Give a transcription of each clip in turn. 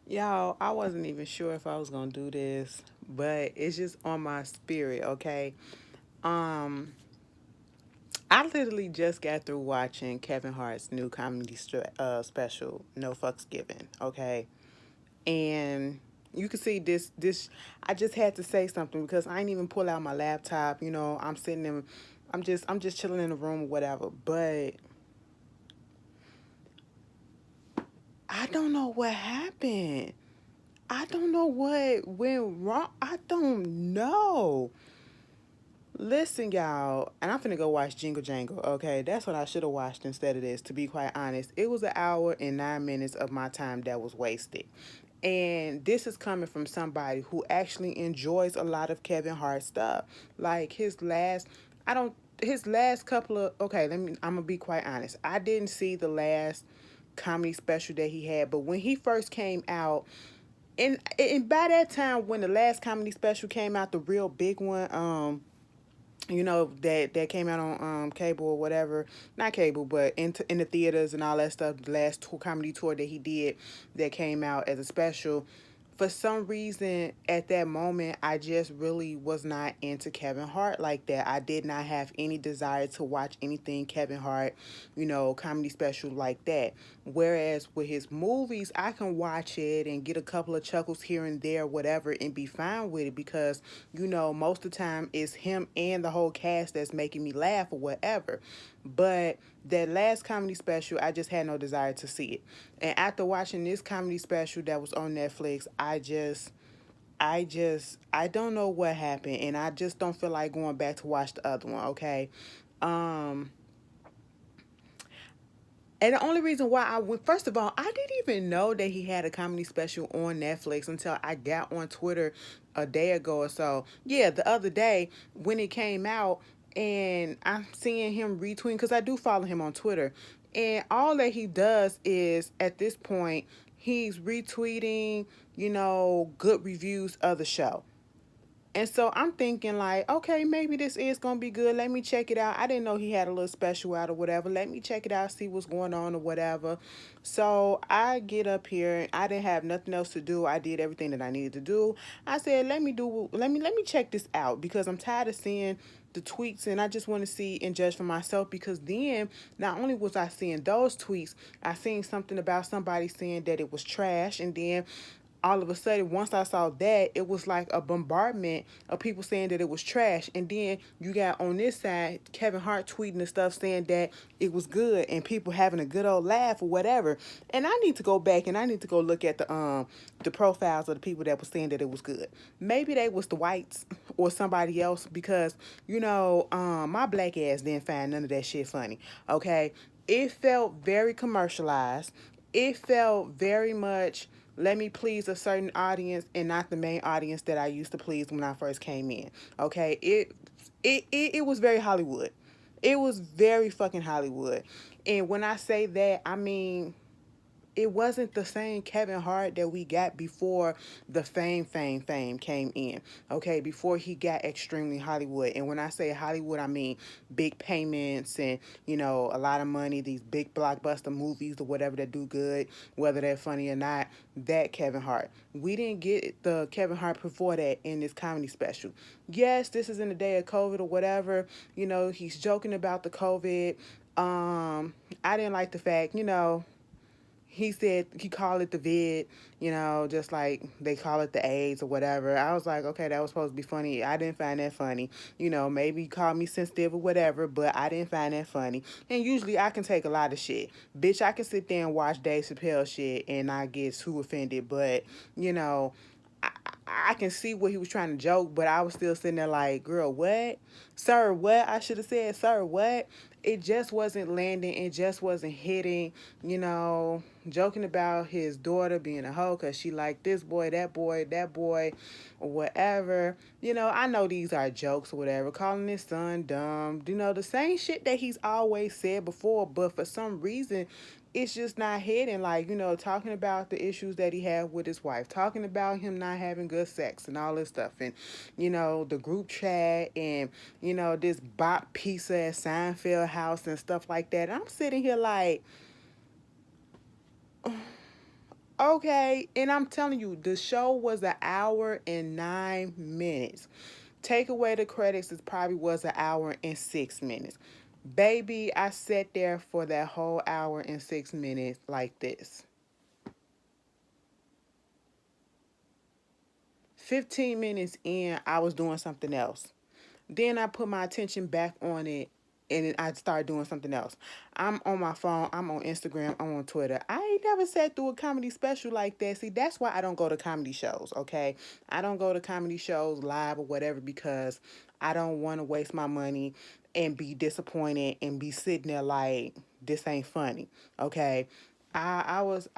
Y'all, I wasn't even sure if I was gonna do this, but it's just on my spirit, okay? Um, I literally just got through watching Kevin Hart's new special, No Fucks Given, okay? And you can see this I just had to say something because I ain't even pull out my laptop, I'm sitting in I'm just chilling in the room or whatever, but I don't know what happened. I don't know what went wrong. I don't know. Listen, y'all, and I'm finna go watch Jingle Jangle. Okay, that's what I should have watched instead of this. To be quite honest, it was an hour and 9 minutes of my time that was wasted. And this is coming from somebody who actually enjoys a lot of Kevin Hart stuff. Like I don't, his last couple of, okay, I'm gonna be quite honest. I didn't see the last comedy special that he had, but when he first came out, and by that time, when the last comedy special came out, the real big one, that came out on cable or whatever, not cable, but in the theaters and all that stuff. The last comedy tour that he did that came out as a special. For some reason, at that moment, I just really was not into Kevin Hart like that. I did not have any desire to watch anything Kevin Hart, comedy special like that. Whereas with his movies, I can watch it and get a couple of chuckles here and there, whatever, and be fine with it because, most of the time it's him and the whole cast that's making me laugh or whatever. But that last comedy special, I just had no desire to see it. And after watching this comedy special that was on Netflix, I don't know what happened, and I just don't feel like going back to watch the other one. Okay, um, and the only reason why I went, first of all, I didn't even know that he had a comedy special on Netflix until I got on Twitter a day ago or so. Yeah, the other day when it came out, and I'm seeing him retweeting because I do follow him on Twitter. And all that he does is, at this point, he's retweeting, good reviews of the show. And so I'm thinking like, okay, maybe this is gonna be good. Let me check it out. I didn't know he had a little special out or whatever. Let me check it out, see what's going on or whatever. So I get up here. I didn't have nothing else to do. I did everything that I needed to do. I said, let me check this out because I'm tired of seeing the tweets and I just want to see and judge for myself because then not only was I seeing those tweets, I seen something about somebody saying that it was trash, and then all of a sudden, once I saw that, it was like a bombardment of people saying that it was trash. And then you got on this side Kevin Hart tweeting and stuff saying that it was good and people having a good old laugh or whatever. And I need to go back and I need to go look at the profiles of the people that were saying that it was good. Maybe they was the whites or somebody else because my black ass didn't find none of that shit funny. Okay, it felt very commercialized. It felt very much let me please a certain audience and not the main audience that I used to please when I first came in. Okay, it was very Hollywood. It was very fucking Hollywood. And when I say that, I mean it wasn't the same Kevin Hart that we got before the fame came in. Okay, before he got extremely Hollywood. And when I say Hollywood, I mean big payments and, a lot of money, these big blockbuster movies or whatever that do good, whether they're funny or not. That Kevin Hart. We didn't get the Kevin Hart before that in this comedy special. Yes, this is in the day of COVID or whatever. He's joking about the COVID. I didn't like the fact, he said he called it the vid, just like they call it the AIDS or whatever. I was like, okay, that was supposed to be funny. I didn't find that funny. Maybe he called me sensitive or whatever, but I didn't find that funny. And usually I can take a lot of shit. Bitch, I can sit there and watch Dave Chappelle shit and not get too offended, but, you know, I, I can see what he was trying to joke, but I was still sitting there like, girl, what? Sir, what? I should have said, sir, what? It just wasn't landing. It just wasn't hitting, joking about his daughter being a hoe because she liked this boy, that boy, or whatever. I know these are jokes or whatever. Calling his son dumb. The same shit that he's always said before, but for some reason, it's just not hitting. Like, talking about the issues that he had with his wife, talking about him not having good sex and all this stuff, and, the group chat and, this bop pizza at Seinfeld house and stuff like that. I'm sitting here like, Okay, and I'm telling you, the show was an hour and 9 minutes. Take away the credits, it probably was an hour and 6 minutes. Baby, I sat there for that whole hour and 6 minutes like this. 15 minutes in, I was doing something else. Then I put my attention back on it and then I started doing something else. I'm on my phone, I'm on Instagram, I'm on Twitter. I ain't never sat through a comedy special like that. See, that's why I don't go to comedy shows, okay? I don't go to comedy shows live or whatever because I don't want to waste my money and be disappointed and be sitting there like this ain't funny, okay? I was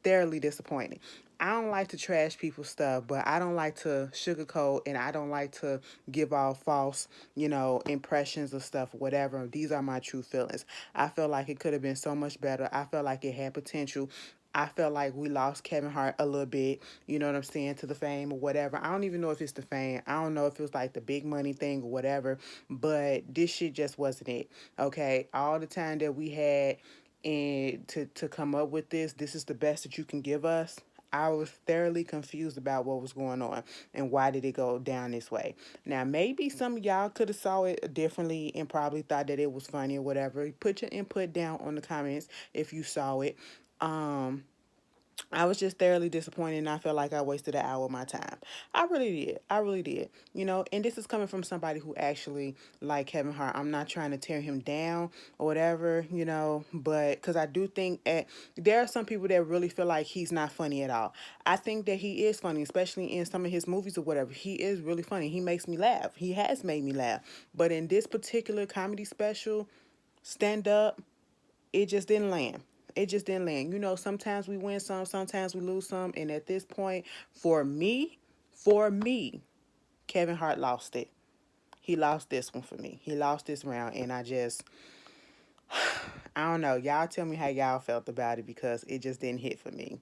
thoroughly disappointed. I don't like to trash people's stuff, but I don't like to sugarcoat and I don't like to give off false, impressions of stuff, whatever. These are my true feelings. I feel like it could have been so much better. I felt like it had potential. I felt like we lost Kevin Hart a little bit, you know what I'm saying, to the fame or whatever. I don't even know if it's the fame. I don't know if it was like the big money thing or whatever, but this shit just wasn't it. Okay. All the time that we had and to come up with this is the best that you can give us. I was thoroughly confused about what was going on and why did it go down this way. Now maybe some of y'all could have saw it differently and probably thought that it was funny or whatever. Put your input down on the comments if you saw it. Um, I was just thoroughly disappointed and I felt like I wasted an hour of my time. I really did. I really did. And this is coming from somebody who actually like Kevin Hart. I'm not trying to tear him down or whatever, but because I do think there are some people that really feel like he's not funny at all. I think that he is funny, especially in some of his movies or whatever. He is really funny. He makes me laugh. He has made me laugh. But in this particular comedy special, stand up, it just didn't land. It just didn't land. Sometimes we win some, sometimes we lose some. And at this point, for me, Kevin Hart lost it. He lost this one for me. He lost this round. And I don't know. Y'all tell me how y'all felt about it because it just didn't hit for me.